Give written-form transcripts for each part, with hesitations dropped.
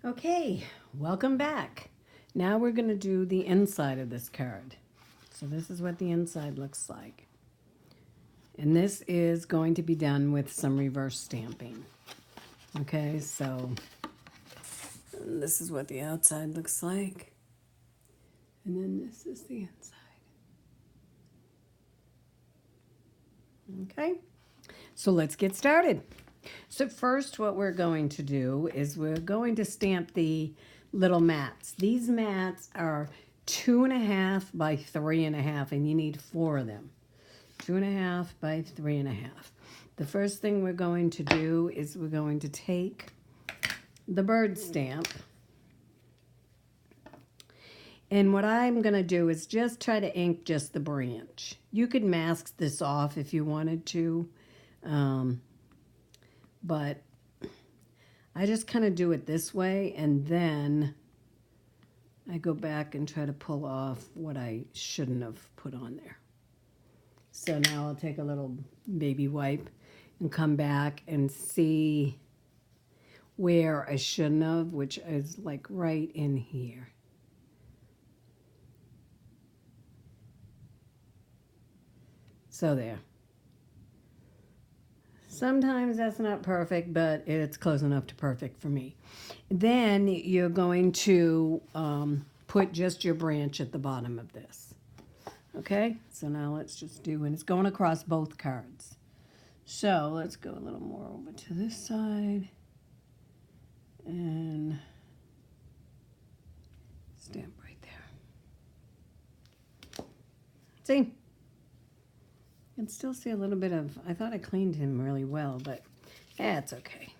Okay, welcome back. Now we're going to do the inside of this card. So this is what the inside looks like. And this is going to be done with some reverse stamping. Okay, so this is what the outside looks like. And then this is the inside. Okay, so let's get started. So first what we're going to do is we're going to stamp the little mats. These mats are 2.5 by 3.5 and you need 4 of them. 2.5 by 3.5. The first thing we're going to do is we're going to take the bird stamp. And what I'm going to do is just try to ink just the branch. You could mask this off if you wanted to. But I just kind of do it this way, and then I go back and try to pull off what I shouldn't have put on there. So now I'll take a little baby wipe and come back and see where I shouldn't have, which is like right in here. So there. Sometimes that's not perfect, but it's close enough to perfect for me. Then you're going to put just your branch at the bottom of this. Okay, so now let's just do, and it's going across both cards. So let's go a little more over to this side and stamp right there. See? I can still see a little bit of, I thought I cleaned him really well, but that's okay.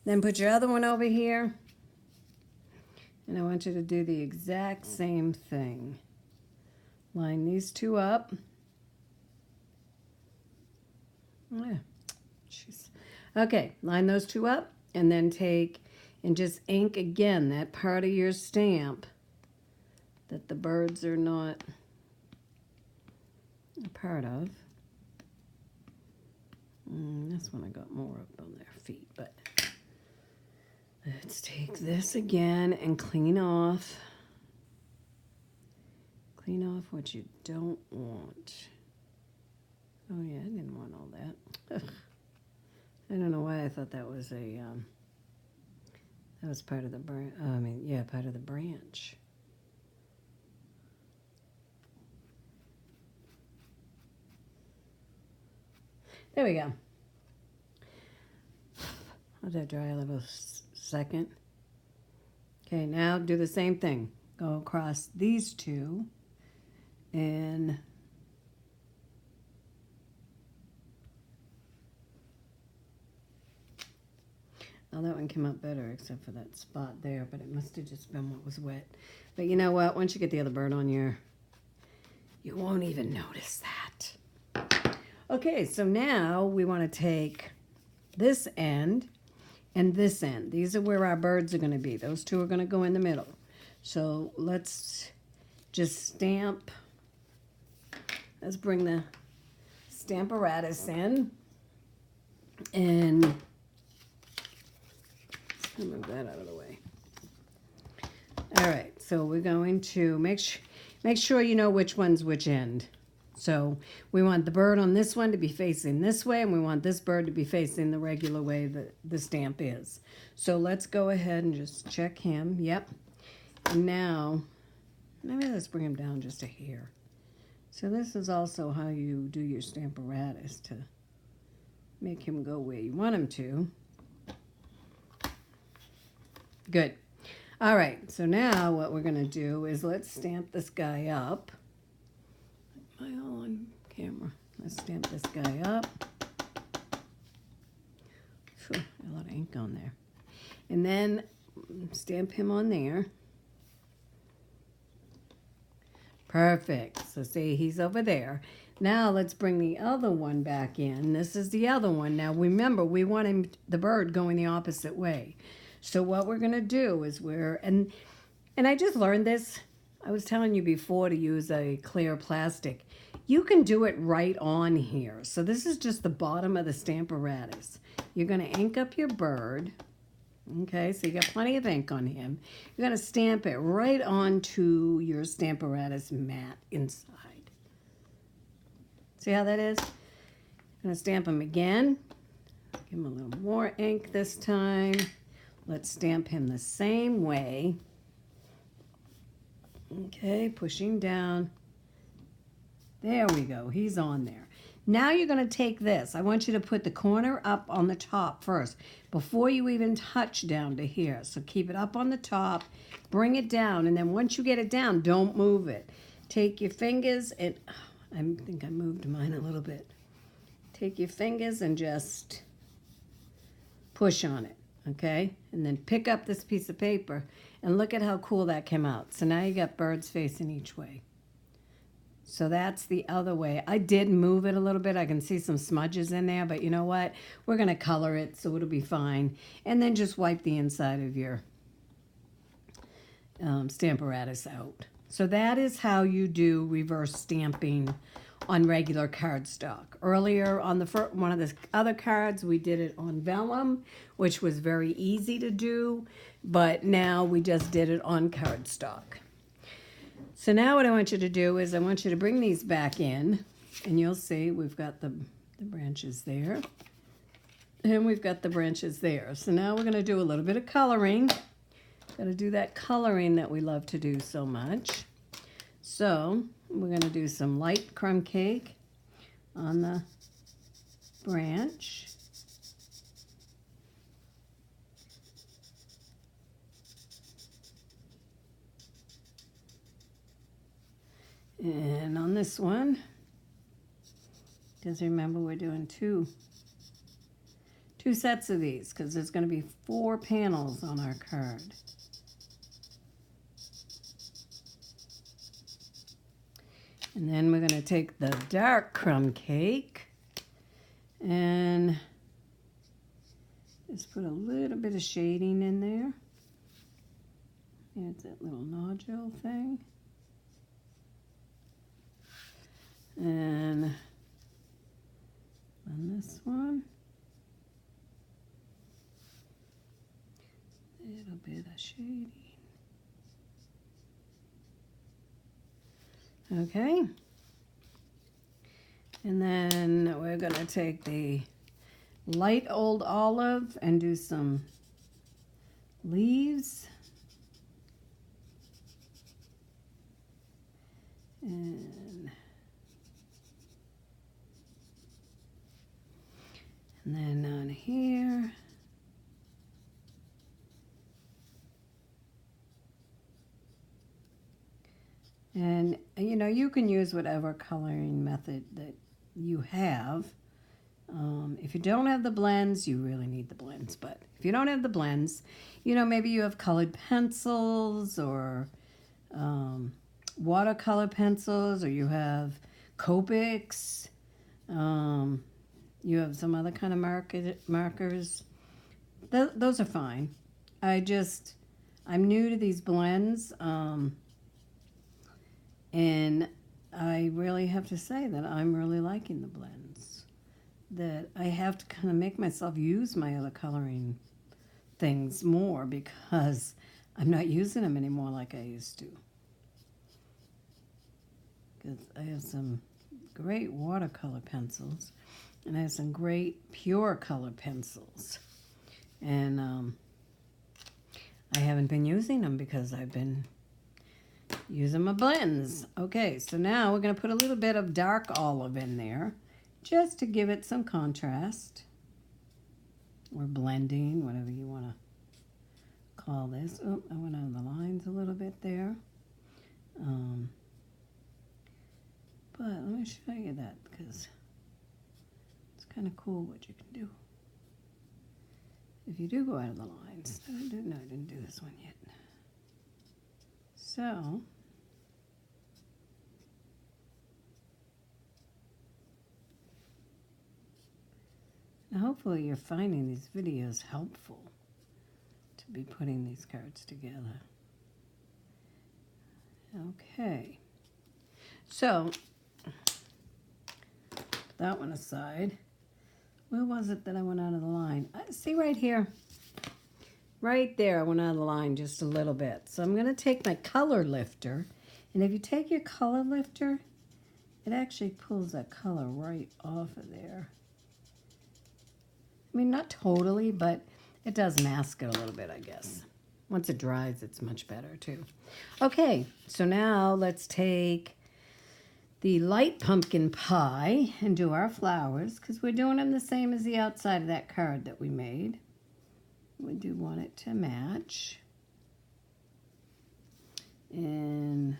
Then put your other one over here. And I want you to do the exact same thing. Line these two up. Yeah, jeez. Okay, line those two up and then take and just ink again that part of your stamp that the birds are not a part of. This one I got more up on their feet, but let's take this again and clean off what you don't want. Oh yeah, I didn't want all that. Ugh. I don't know why I thought that was a that was part of the part of the branch. There we go. Let that dry a little second. Okay, now do the same thing. Go across these two and oh, that one came out better except for that spot there, but it must have just been what was wet. But you know what? Once you get the other bird on you won't even notice that. Okay, so now we want to take this end and this end. These are where our birds are going to be. Those two are going to go in the middle. So let's just stamp. Let's bring the Stamparatus in. And let's move that out of the way. All right, so we're going to make sure you know which one's which end. So we want the bird on this one to be facing this way, and we want this bird to be facing the regular way that the stamp is. So let's go ahead and just check him. Yep. And now, maybe let's bring him down just a hair. So this is also how you do your Stamparatus to make him go where you want him to. Good. All right, so now what we're going to do is let's stamp this guy up. Am I all on camera? Let's stamp this guy up. Phew, a lot of ink on there. And then stamp him on there. Perfect. So see, he's over there. Now let's bring the other one back in. This is the other one. Now remember, we want the bird going the opposite way. So what we're going to do is and I just learned this. I was telling you before to use a clear plastic. You can do it right on here. So this is just the bottom of the Stamparatus. You're going to ink up your bird, Okay, so you got plenty of ink on him. You're going to stamp it right onto your Stamparatus mat inside. See how that is? I'm going to stamp him again. Give him a little more ink this time. Let's stamp him the same way. Okay, pushing down. There we go. He's on there. Now you're going to take this. I want you to put the corner up on the top first before you even touch down to here. So keep it up on the top, bring it down, and then once you get it down, don't move it. Take your fingers and, I think I moved mine a little bit. Take your fingers and just push on it, okay? And then pick up this piece of paper and look at how cool that came out. So now you got birds facing each way. So that's the other way. I did move it a little bit. I can see some smudges in there, but you know what? We're going to color it, so it'll be fine. And then just wipe the inside of your Stamparatus out. So that is how you do reverse stamping on regular cardstock. Earlier on one of the other cards, we did it on vellum, which was very easy to do, but now we just did it on cardstock. So now what I want you to do is I want you to bring these back in, and you'll see we've got the branches there, and we've got the branches there. So now we're going to do a little bit of coloring. Got to do that coloring that we love to do so much. So we're going to do some light crumb cake on the branch. And on this one, because remember we're doing two sets of these because there's going to be 4 panels on our card. And then we're going to take the dark crumb cake and just put a little bit of shading in there. There's that little nodule thing. And on this one, a little bit of shading. Okay. And then we're going to take the light old olive and do some leaves. And then on here, and you know, you can use whatever coloring method that you have. If you don't have the blends, you really need the blends. But if you don't have the blends, you know, maybe you have colored pencils or watercolor pencils, or you have Copics. You have some other kind of markers. Those are fine. I'm new to these blends, and I really have to say that I'm really liking the blends. That I have to kind of make myself use my other coloring things more because I'm not using them anymore like I used to. Because I have some great watercolor pencils, and I have some great pure color pencils. And I haven't been using them because I've been using my blends. Okay, so now we're going to put a little bit of dark olive in there just to give it some contrast. Or blending, whatever you want to call this. Oh, I went out of the lines a little bit there. But let me show you that because it's kind of cool what you can do. If you do go out of the lines. I didn't do this one yet. So, now hopefully you're finding these videos helpful to be putting these cards together. Okay. So, that one aside. Where was it that I went out of the line? See right here. Right there, I went out of the line just a little bit. So I'm going to take my color lifter. And if you take your color lifter, it actually pulls that color right off of there. I mean, not totally, but it does mask it a little bit, I guess. Once it dries, it's much better too. Okay, so now let's take the light pumpkin pie and do our flowers, because we're doing them the same as the outside of that card that we made. We do want it to match. And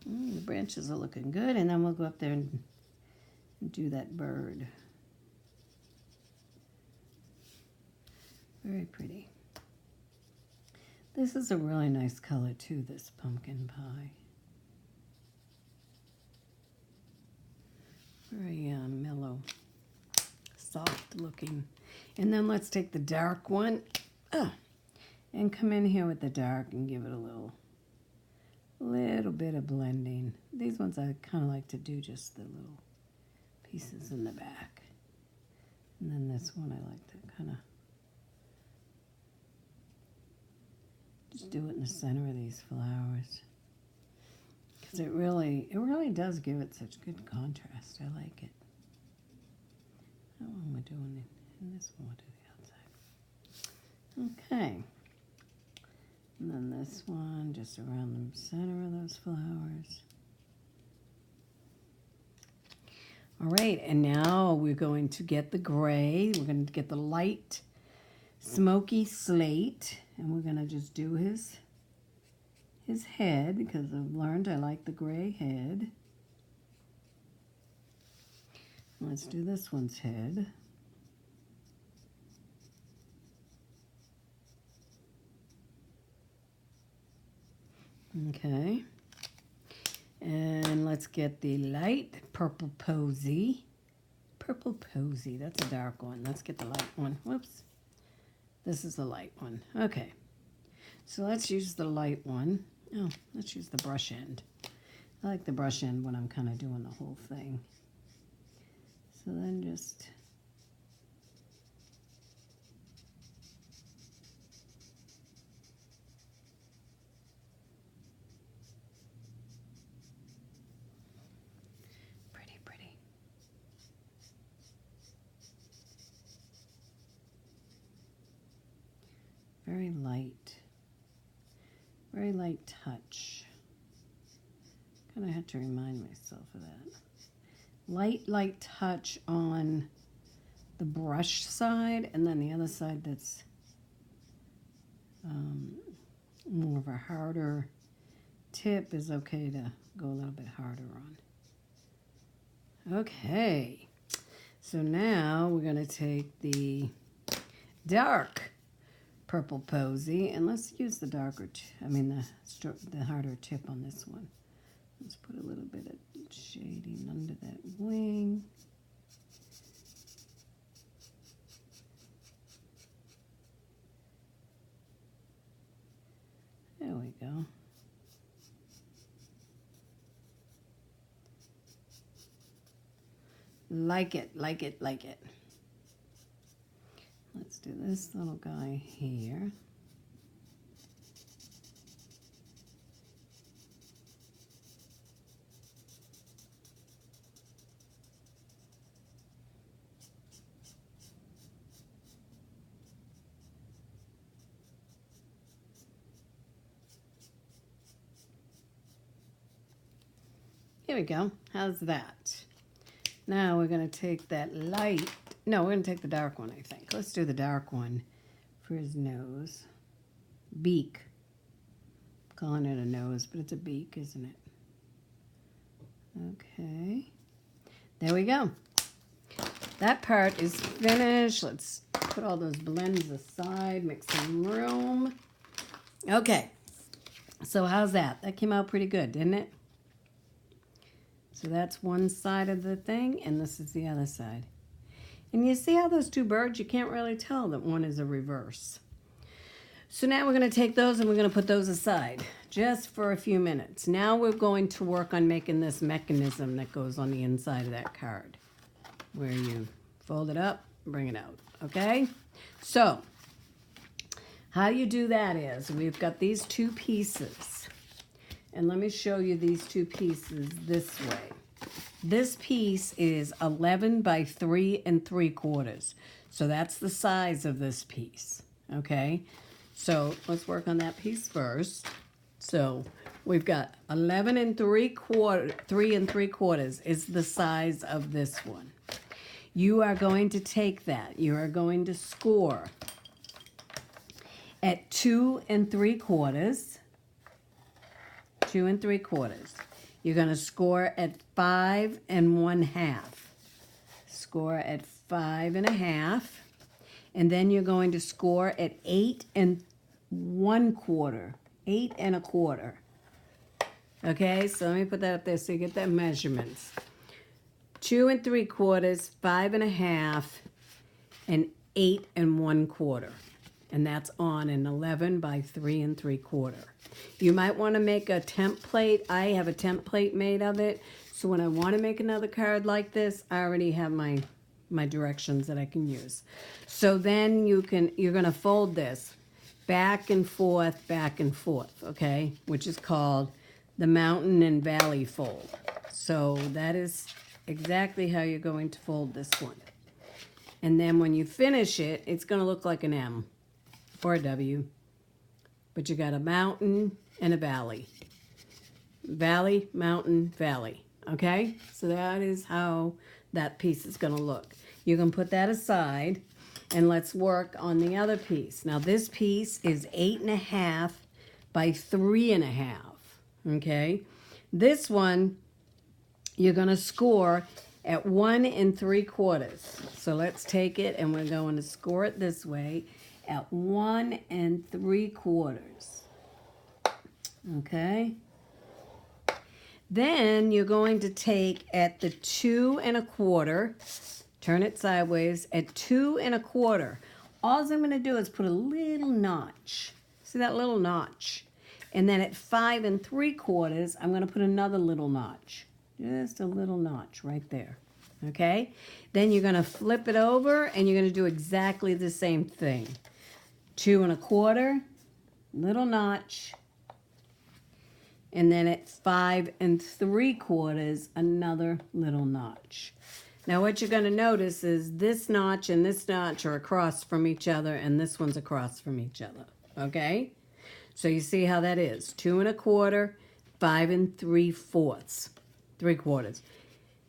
the branches are looking good, and then we'll go up there and do that bird. Very pretty. This is a really nice color too, this pumpkin pie. Very mellow, soft looking. And then let's take the dark one and come in here with the dark and give it a little bit of blending. These ones I kind of like to do just the little pieces in the back. And then this one I like to kind of just do it in the center of these flowers. Because it really does give it such good contrast. I like it. That one we're doing it, and this one we'll do the outside. Okay. And then this one just around the center of those flowers. All right, and now we're going to get the gray. We're going to get the light smoky slate, and we're going to just do his head, because I've learned I like the gray head. Let's do this one's head. Okay. And let's get the light purple posy. Purple posy, that's a dark one. Let's get the light one. Whoops. This is the light one. Okay. So let's use the light one. Oh, let's use the brush end. I like the brush end when I'm kind of doing the whole thing. So then just pretty. Very light touch. Kind of have to remind myself of that. Light touch on the brush side, and then the other side that's more of a harder tip is okay to go a little bit harder on. Okay, so now we're going to take the dark purple posy, and let's use the darker, the harder tip on this one. Let's put a little bit of shading under that wing. There we go. Like it. Let's do this little guy here. Here we go. How's that? Now we're going to take that light. No, we're going to take the dark one, I think. Let's do the dark one for his nose. Beak. I'm calling it a nose, but it's a beak, isn't it? Okay. There we go. That part is finished. Let's put all those blends aside, make some room. Okay. So how's that? That came out pretty good, didn't it? So that's one side of the thing, and this is the other side. And you see how those two birds, you can't really tell that one is a reverse. So now we're going to take those and we're going to put those aside. just for a few minutes. Now we're going to work on making this mechanism that goes on the inside of that card, where you fold it up, bring it out, okay? So, how you do that is, we've got these two pieces, and let me show you these two pieces this way. This piece is 11 by 3 3/4, so that's the size of this piece, okay? So, let's work on that piece first. So, we've got 11 3/4 is the size of this one. You are going to take that. You are going to score at 2 3/4. 2 3/4. You're going to score at 5 1/2. Score at 5 1/2. And then you're going to score at 8 1/4. 8 1/4. Okay, so let me put that up there so you get that measurements. 2 3/4, 5 1/2, and 8 1/4. And that's on an 11 by 3 3/4. You might want to make a template. I have a template made of it. So when I want to make another card like this, I already have my directions that I can use. So then you're going to fold this back and forth, okay? Which is called the mountain and valley fold. So that is exactly how you're going to fold this one. And then when you finish it, it's going to look like an M or a W. But you got a mountain and a valley. Valley, mountain, valley. Okay? So that is how that piece is going to look. You can put that aside, and let's work on the other piece. Now this piece is 8 1/2 by 3 1/2. Okay? This one, you're going to score at 1 3/4. So let's take it, and we're going to score it this way at 1 3/4. Okay? Then you're going to take at the 2 1/4, turn it sideways, at 2 1/4. All I'm going to do is put a little notch. See that little notch? And then at 5 3/4, I'm going to put another little notch. Just a little notch right there. Okay? Then you're going to flip it over, and you're going to do exactly the same thing. 2 1/4, little notch. And then at 5 3/4, another little notch. Now what you're going to notice is this notch and this notch are across from each other, and this one's across from each other. Okay? So you see how that is. 2 1/4, 5 3/4. 3/4.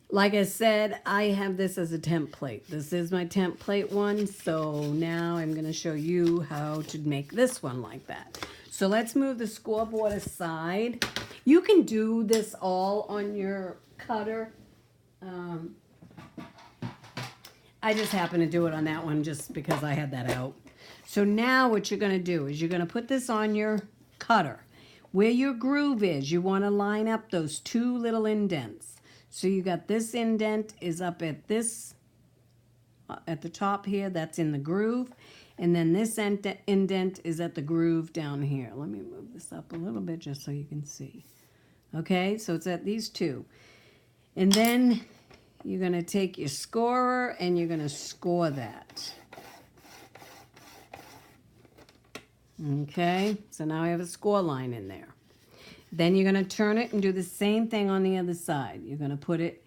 Like I said, I have this as a template. This is my template one, so now I'm going to show you how to make this one like that. So let's move the scoreboard aside. You can do this all on your cutter. I just happen to do it on that one just because I had that out. So now what you're going to do is you're going to put this on your cutter. Where your groove is, you want to line up those two little indents. So you got this indent is up at this, at the top here, that's in the groove. And then this indent is at the groove down here. Let me move this up a little bit just so you can see. Okay, so it's at these two. And then you're going to take your scorer and you're going to score that. Okay, so now I have a score line in there. Then you're going to turn it and do the same thing on the other side. You're going to put it,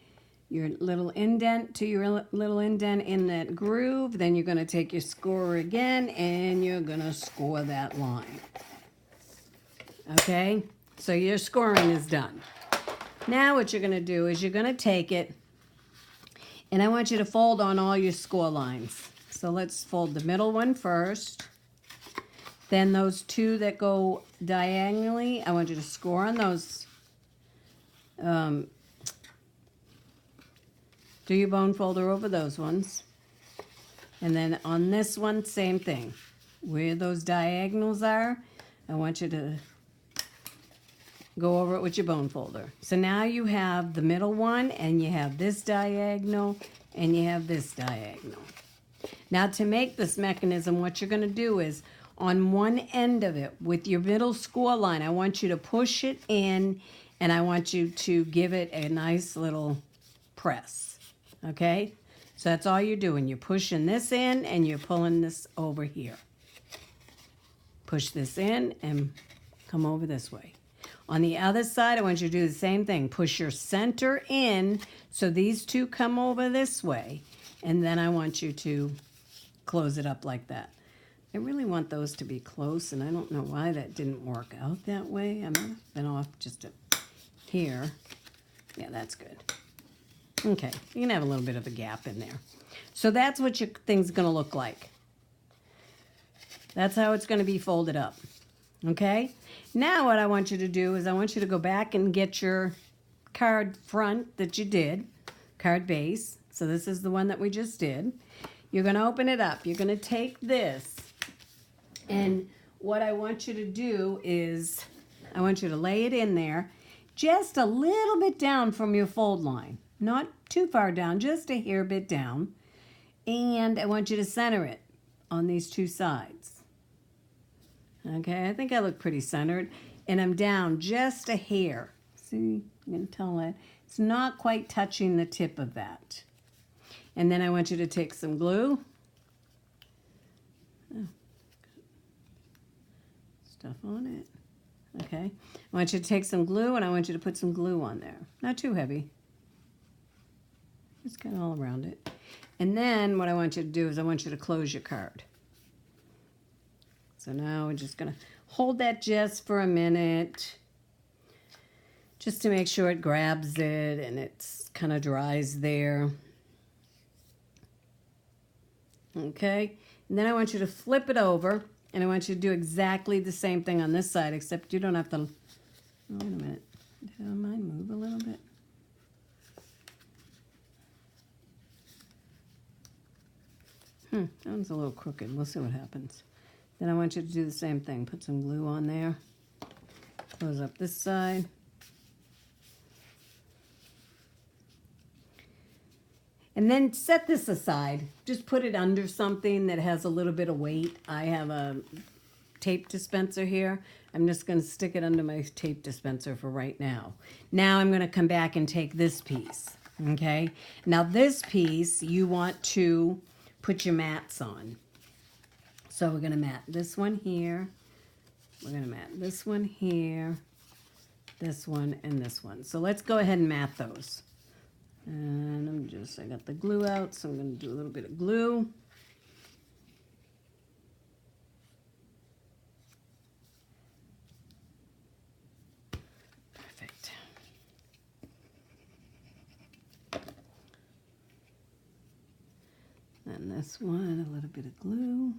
your little indent to your little indent in that groove. Then you're going to take your scorer again and you're going to score that line. Okay, so your scoring is done. Now what you're going to do is you're going to take it, and I want you to fold on all your score lines. So let's fold the middle one first. Then those two that go diagonally, I want you to score on those. Do your bone folder over those ones. And then on this one, same thing. Where those diagonals are, I want you to go over it with your bone folder. So now you have the middle one, and you have this diagonal, and you have this diagonal. Now to make this mechanism, what you're going to do is, on one end of it with your middle score line. I want you to push it in, and I want you to give it a nice little press. Okay? So that's all you're doing. You're pushing this in and you're pulling this over here. Push this in and come over this way. On the other side, I want you to do the same thing. Push your center in so these two come over this way. And then I want you to close it up like that. I really want those to be close, and I don't know why that didn't work out that way. I might have been off just here. Yeah, that's good. Okay, you can have a little bit of a gap in there. So that's what your thing's going to look like. That's how it's going to be folded up. Okay? Now what I want you to do is I want you to go back and get your card front that you did, card base. So this is the one that we just did. You're going to open it up. You're going to take this, and what I want you to do is I want you to lay it in there just a little bit down from your fold line. Not too far down, just a hair bit down. And I want you to center it on these two sides. Okay, I think I look pretty centered. And I'm down just a hair. See, you can tell that. It's not quite touching the tip of that. And then I want you to take some glue. Oh, stuff on it. Okay. I want you to take some glue, and I want you to put some glue on there. Not too heavy. Just kind of all around it. And then what I want you to do is I want you to close your card. So now we're just going to hold that just for a minute, just to make sure it grabs it and it's kind of dries there. Okay, and then I want you to flip it over, and I want you to do exactly the same thing on this side, except you don't have to, oh, wait a minute, did mine move a little bit? That one's a little crooked. We'll see what happens. Then I want you to do the same thing. Put some glue on there. Close up this side. And then set this aside. Just put it under something that has a little bit of weight. I have a tape dispenser here. I'm just going to stick it under my tape dispenser for right now. Now I'm going to come back and take this piece. Okay? Now this piece you want to put your mats on. So we're going to mat this one here. We're going to mat this one here, this one, and this one. So let's go ahead and mat those. And I got the glue out, so I'm going to do a little bit of glue. Perfect. And this one, a little bit of glue.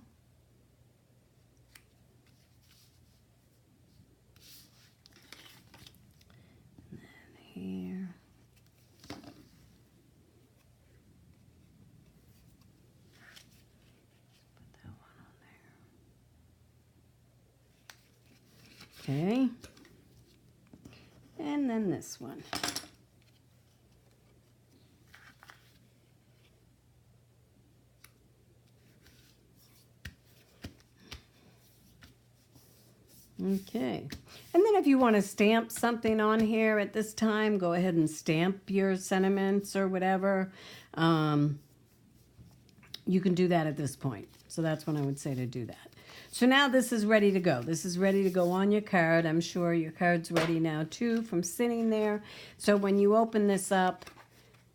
Here. Put that one on there. Okay. And then this one. Okay. And then if you want to stamp something on here at this time, go ahead and stamp your sentiments or whatever. You can do that at this point. So that's when I would say to do that. So now this is ready to go. This is ready to go on your card. I'm sure your card's ready now too from sitting there. So when you open this up,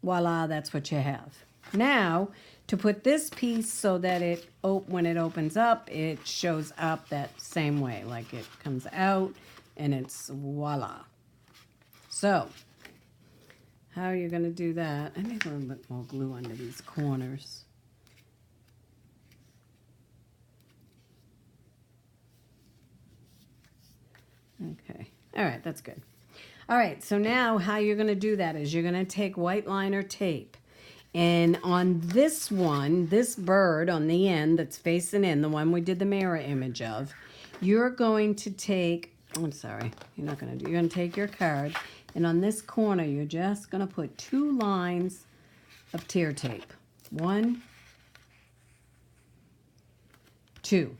voila, that's what you have. Now, to put this piece so that it, when it opens up, it shows up that same way, like it comes out and it's voila. So, how are you going to do that? I need a little bit more glue under these corners. Okay, all right, that's good. All right, so now how you're going to do that is you're going to take white liner tape. And on this one, this bird on the end that's facing in, the one we did the mirror image of, you're going to take, I'm sorry, you're not going to do, you're going to take your card, and on this corner, you're just going to put 2 lines of tear tape. 1, 2.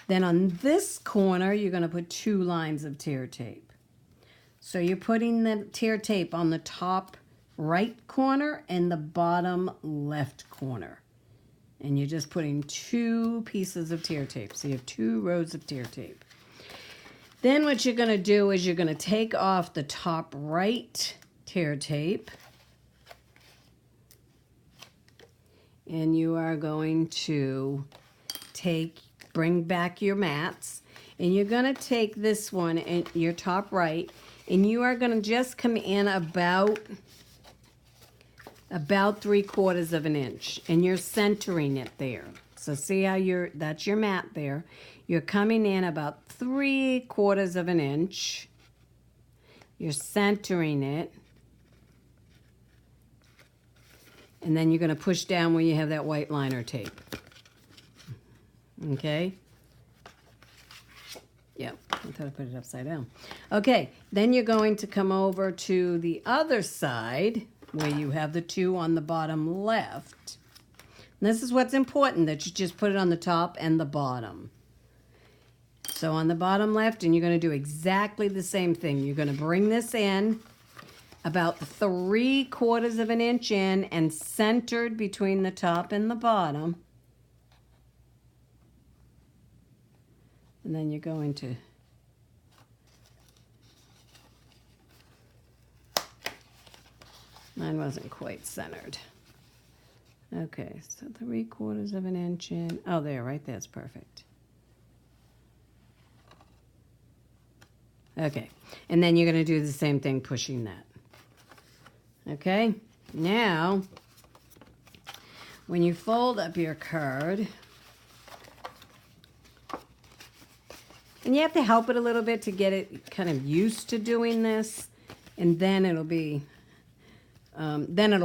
Then on this corner, you're going to put 2 lines of tear tape. So you're putting the tear tape on the top right corner and the bottom left corner. And you're just putting 2 pieces of tear tape. So you have 2 rows of tear tape. Then what you're going to do is you're going to take off the top right tear tape. And you are going to bring back your mats. And you're going to take this one, and your top right, and you are going to just come in about 3/4 of an inch. And you're centering it there. So see how that's your mat there. You're coming in about 3/4 of an inch. You're centering it. And then you're going to push down where you have that white liner tape. Okay? Yep, I thought I put it upside down. Okay, then you're going to come over to the other side where you have the 2 on the bottom left. And this is what's important, that you just put it on the top and the bottom. So on the bottom left, and you're going to do exactly the same thing. You're going to bring this in about 3/4 of an inch in and centered between the top and the bottom. And then you're going to mine wasn't quite centered. Okay, so 3/4 of an inch in. Oh, there, right there's perfect. Okay, and then you're going to do the same thing pushing that. Okay, now when you fold up your card, and you have to help it a little bit to get it kind of used to doing this, and then it'll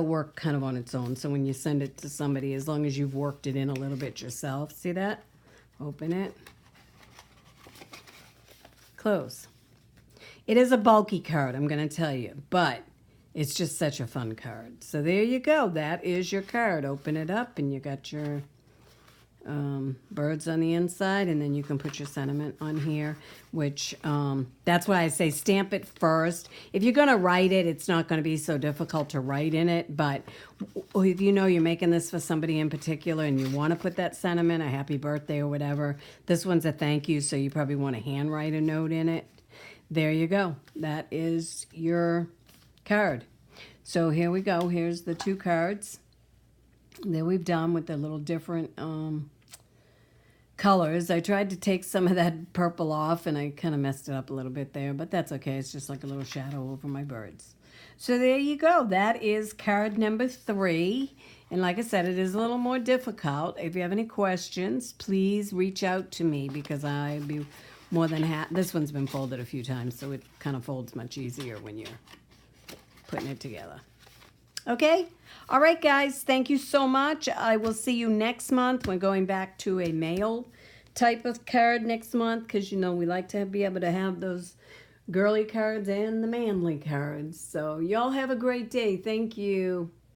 work kind of on its own. So when you send it to somebody, as long as you've worked it in a little bit yourself, see that? Open it, close. It is a bulky card, I'm going to tell you, but it's just such a fun card. So there you go. That is your card. Open it up, and you got your birds on the inside, and then you can put your sentiment on here, which that's why I say stamp it first. If you're going to write it, it's not going to be so difficult to write in it, but if you know you're making this for somebody in particular and you want to put that sentiment, a happy birthday or whatever, this one's a thank you, so you probably want to handwrite a note in it. There you go. That is your card. So here we go. Here's the 2 cards that we've done with the little different colors. I tried to take some of that purple off, and I kind of messed it up a little bit there, but that's okay. It's just like a little shadow over my birds. So there you go. That is card number 3. And like I said, it is a little more difficult. If you have any questions, please reach out to me, because I'd be more than happy. This one's been folded a few times, so it kind of folds much easier when you're putting it together. Okay? All right, guys. Thank you so much. I will see you next month. We're going back to a male type of card next month, because, you know, we like to be able to have those girly cards and the manly cards. So y'all have a great day. Thank you.